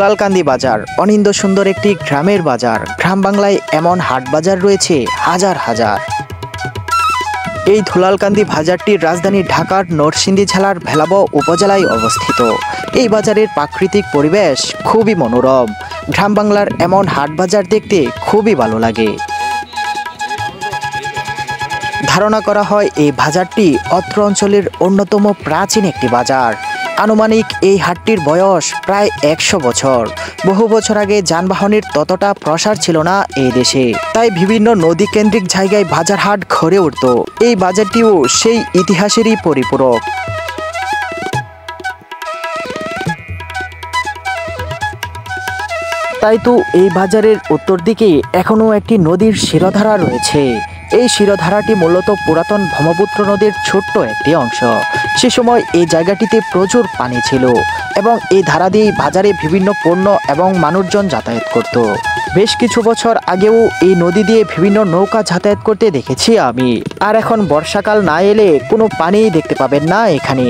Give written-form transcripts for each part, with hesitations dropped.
ধুলালকান্দি বাজার অনিন্দ সুন্দর একটি গ্রামের বাজার। গ্রাম বাংলায় এমন হাট বাজার রয়েছে হাজার হাজার। এই ধুলালকান্দি বাজারটি রাজধানী ঢাকার নরসিংদী জেলার ভেলাবো উপজেলায় অবস্থিত। এই বাজারের প্রাকৃতিক পরিবেশ খুবই মনোরম। গ্রাম বাংলার এমন হাট বাজার দেখতে খুবই ভালো লাগে। ধারণা করা হয় এই বাজারটি অত্র অঞ্চলের অন্যতম প্রাচীন একটি বাজার। আনুমানিক এই হাটটির বয়স প্রায় 100 বছর। বহু বছর আগে যানবাহনের ততটা প্রসার ছিল না এই দেশে, তাই বিভিন্ন নদী কেন্দ্রিক জায়গায় বাজার হাট গড়ে উঠত। এই বাজারটিও সেই ইতিহাসেরই পরিপূরক। তাই তো এই বাজারের উত্তর দিকে এখনো একটি নদীর শিরোধারা রয়েছে। এই শিরোধারাটি মূলত পুরাতন ব্রহ্মপুত্র নদীর ছোট্ট একটি অংশ। সে সময় এই জায়গাটিতে প্রচুর পানি ছিল এবং এই ধারা দিয়েই বাজারে বিভিন্ন পণ্য এবং মানুষজন যাতায়াত করত। বেশ কিছু বছর আগেও এই নদী দিয়ে বিভিন্ন নৌকা যাতায়াত করতে দেখেছি আমি। আর এখন বর্ষাকাল না এলে কোনো পানিই দেখতে পাবেন না এখানে।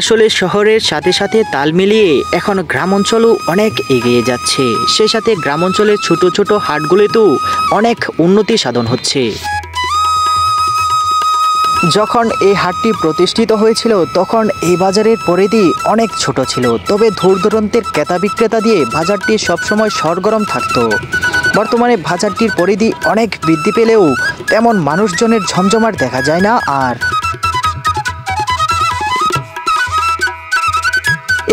আসলে শহরের সাথে সাথে তাল মিলিয়ে এখন গ্রাম অঞ্চলও অনেক এগিয়ে যাচ্ছে। সেই সাথে গ্রাম অঞ্চলের ছোট ছোট হাটগুলিতেও অনেক উন্নতি সাধন হচ্ছে। যখন এই হাটটি প্রতিষ্ঠিত হয়েছিল তখন এই বাজারের পরিধি অনেক ছোট ছিল, তবে দূর দূরান্তের ক্রেতা বিক্রেতা দিয়ে বাজারটি সবসময় সরগরম থাকত। বর্তমানে বাজারটির পরিধি অনেক বৃদ্ধি পেলেও তেমন মানুষজনের ঝমঝমাট দেখা যায় না আর।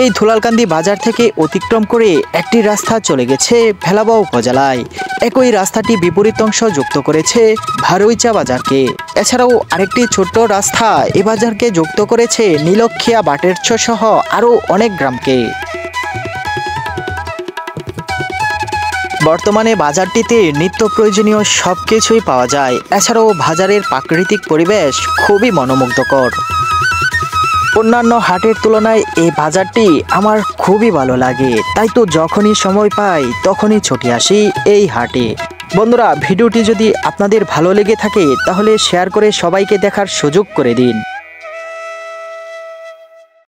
এই ধুলালকান্দি বাজার থেকে অতিক্রম করে একটি রাস্তা চলে গেছে ভেলাবো উপজেলায়। একই রাস্তাটি বিপরীত অংশ যুক্ত করেছে ভারুইচা বাজারকে। এছাড়াও আরেকটি ছোট্ট রাস্তা এই বাজারকে যুক্ত করেছে নীলক্ষিয়া বাটেরছ সহ আরও অনেক গ্রামকে। বর্তমানে বাজারটিতে নিত্য প্রয়োজনীয় সব কিছুই পাওয়া যায়। এছাড়াও বাজারের প্রাকৃতিক পরিবেশ খুবই মনোমুগ্ধকর। অন্যান্য হাটের তুলনায় এই বাজারটি আমার খুবই ভালো লাগে, তাই তো যখনই সময় পাই তখনই ছুটে আসি এই হাটে। বন্ধুরা, ভিডিওটি যদি আপনাদের ভালো লেগে থাকে তাহলে শেয়ার করে সবাইকে দেখার সুযোগ করে দিন।